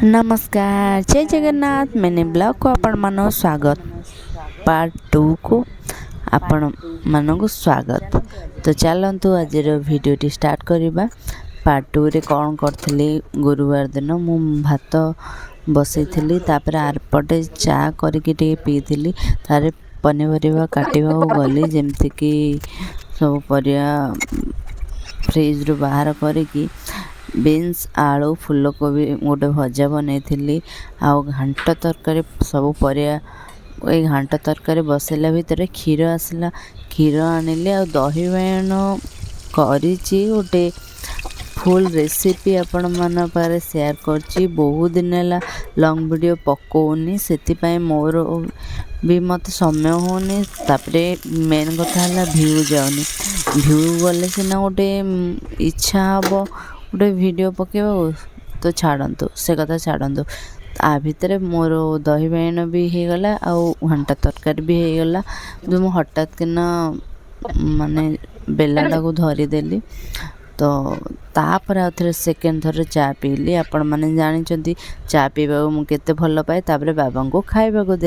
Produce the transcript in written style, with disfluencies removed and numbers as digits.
नमस्कार जय जगन्नाथ मैंने ब्लॉग को आपण मानो स्वागत पार्ट 2 को आपण मानक स्वागत। तो चलतु आज भिडियोटी स्टार्ट करवा। पार्ट 2 रे कौन करी गुरुवार दिन मु भात बसई तापर आरपटे चा करके पीली तारे पनीपरिया काटा गली जमती कि सब परिया फ्रिज रू बाहर करी बीन्स आलू फूलकोबी गोटे भजा बनई आउ घांट तरकारी सब परिया घांट तरकारी बसैला भितर क्षीर आसला क्षीर आनिली आ दही बाइगण करिछि गोटे फुल रेसिपी आपण मन पारे शेयर करछि। बहुत दिन है लॉन्ग वीडियो पकोनी से मोर भी मत समय होनी तापरे मेन कथा है व्यू जाऊनी व्यू गले सीना गोटे इच्छा हम गोटे वीडियो पकेबा तो छाड़तु से कथा छाड़तु आ भितर मोर दही बाइगण भी हो गला आउ घंटा तरकारी भी हो गला जो मु हठात किना माने बेलाटा को धरीदेली। तो तापर आउ थे सेकेंड थर चा पीली आपण मैंने जानी चा पीवा मुझे भल पाए तापर बाबा को खाइबा को दे।